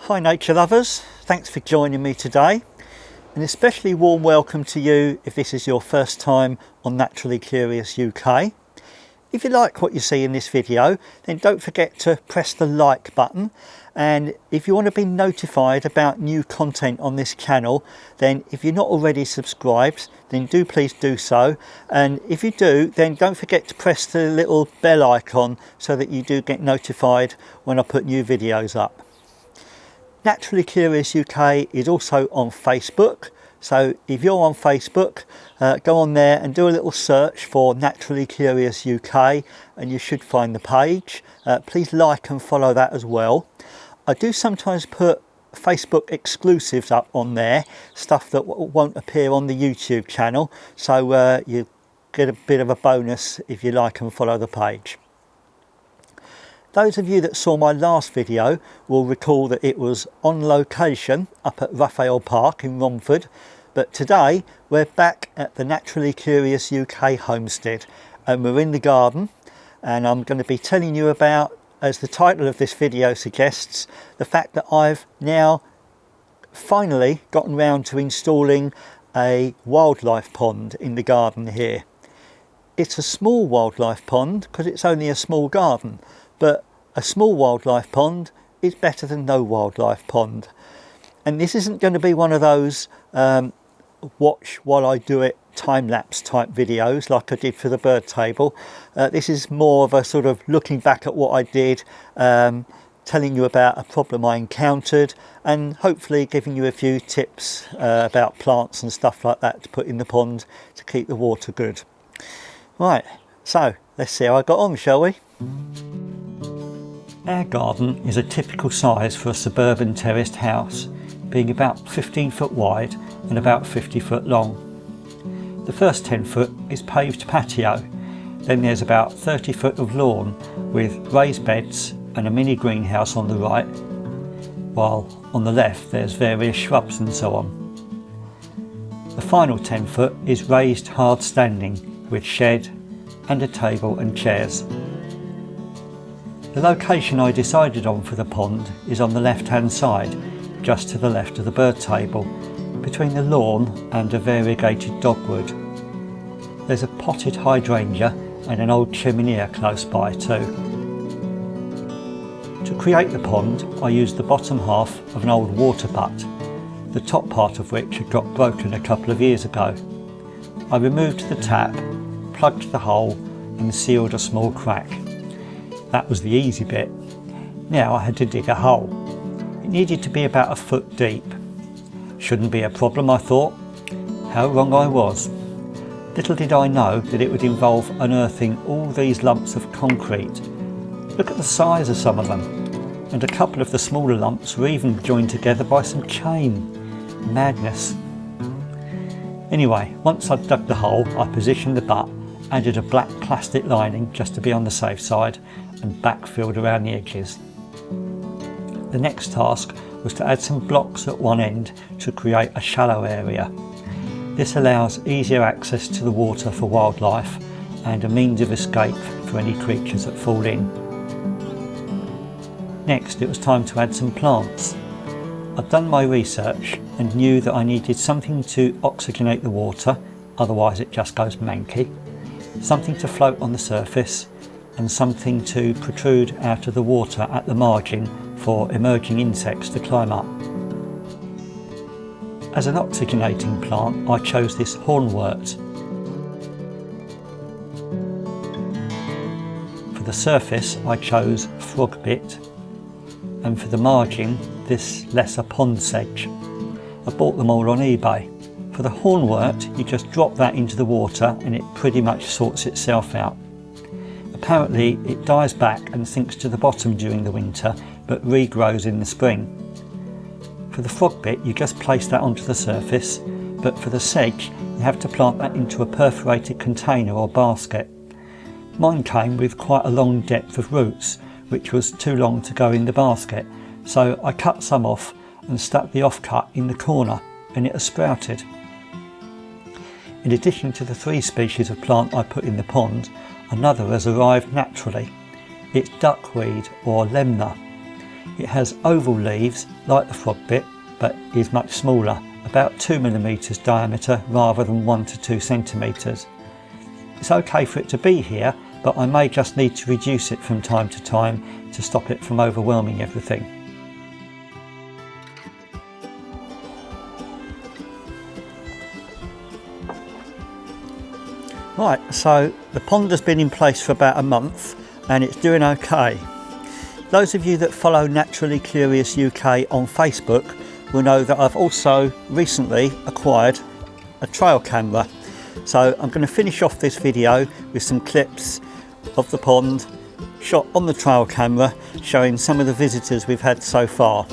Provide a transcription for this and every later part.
Hi nature lovers, thanks for joining me today. An especially warm welcome to you if this is your first time on Naturally Curious UK. If you like what you see in this video, then don't forget to press the like button, and if you want to be notified about new content on this channel, then if you're not already subscribed, then please do so, and if you do, then don't forget to press the little bell icon so that you do get notified when I put new videos up. Naturally Curious UK is also on Facebook, so if you're on Facebook, go on there and do a little search for Naturally Curious UK and you should find the page. Please like and follow that as well. I do sometimes put Facebook exclusives up on there, stuff that won't appear on the YouTube channel, so you get a bit of a bonus if you like and follow the page. Those of you that saw my last video will recall that it was on location up at Raphael Park in Romford, but today we're back at the Naturally Curious UK homestead and we're in the garden, and I'm going to be telling you about, as the title of this video suggests, the fact that I've now finally gotten round to installing a wildlife pond in the garden here. It's a small wildlife pond because it's only a small garden, but a small wildlife pond is better than no wildlife pond. And this isn't going to be one of those watch while I do it time-lapse type videos like I did for the bird table. This is more of a sort of looking back at what I did, telling you about a problem I encountered, and hopefully giving you a few tips about plants and stuff like that to put in the pond to keep the water good. Right, so let's see how I got on, shall we? Our garden is a typical size for a suburban terraced house, being about 15 foot wide and about 50 foot long. The first 10 foot is paved patio, then there's about 30 foot of lawn with raised beds and a mini greenhouse on the right, while on the left there's various shrubs and so on. The final 10 foot is raised hard standing with shed and a table and chairs. The location I decided on for the pond is on the left hand side, just to the left of the bird table, between the lawn and a variegated dogwood. There's a potted hydrangea and an old chimenea close by too. To create the pond, I used the bottom half of an old water butt, the top part of which had got broken a couple of years ago. I removed the tap, plugged the hole and sealed a small crack. That was the easy bit. Now I had to dig a hole. It needed to be about a foot deep. Shouldn't be a problem, I thought. How wrong I was. Little did I know that it would involve unearthing all these lumps of concrete. Look at the size of some of them, and a couple of the smaller lumps were even joined together by some chain. Madness. Anyway, once I'd dug the hole, I positioned the butt, added a black plastic lining just to be on the safe side, and backfilled around the edges. The next task was to add some blocks at one end to create a shallow area. This allows easier access to the water for wildlife and a means of escape for any creatures that fall in. Next, it was time to add some plants. I'd done my research and knew that I needed something to oxygenate the water, otherwise it just goes manky, something to float on the surface, and something to protrude out of the water at the margin for emerging insects to climb up. As an oxygenating plant, I chose this hornwort. For the surface, I chose frogbit, and for the margin, this lesser pond sedge. I bought them all on eBay. For the hornwort, you just drop that into the water and it pretty much sorts itself out. Apparently it dies back and sinks to the bottom during the winter, but regrows in the spring. For the frogbit, you just place that onto the surface, but for the sedge, you have to plant that into a perforated container or basket. Mine came with quite a long depth of roots, which was too long to go in the basket, so I cut some off and stuck the offcut in the corner, and it has sprouted. In addition to the 3 species of plant I put in the pond, another has arrived naturally. It's duckweed or lemna. It has oval leaves like the frog bit, but is much smaller, about 2 mm diameter rather than 1 to 2 centimetres. It's okay for it to be here, but I may just need to reduce it from time to time to stop it from overwhelming everything. Right, so the pond has been in place for about a month and it's doing okay. Those of you that follow Naturally Curious UK on Facebook will know that I've also recently acquired a trail camera. So I'm going to finish off this video with some clips of the pond shot on the trail camera showing some of the visitors we've had so far.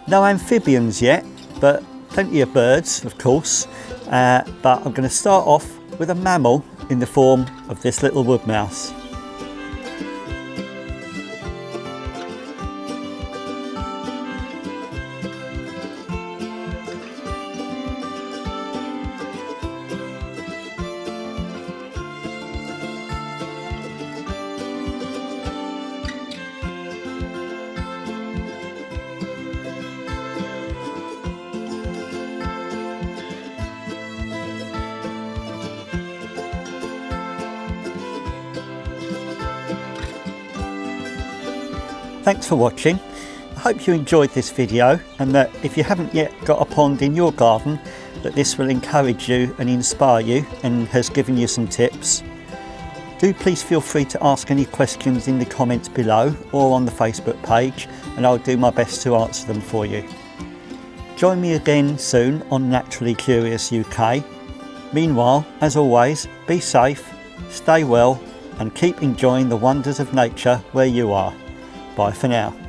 No amphibians yet, but plenty of birds of course, but I'm going to start off with a mammal in the form of this little wood mouse. Thanks for watching. I hope you enjoyed this video and that if you haven't yet got a pond in your garden, that this will encourage you and inspire you and has given you some tips. Do please feel free to ask any questions in the comments below or on the Facebook page and I'll do my best to answer them for you. Join me again soon on Naturally Curious UK. Meanwhile, as always, be safe, stay well and keep enjoying the wonders of nature where you are. Bye for now.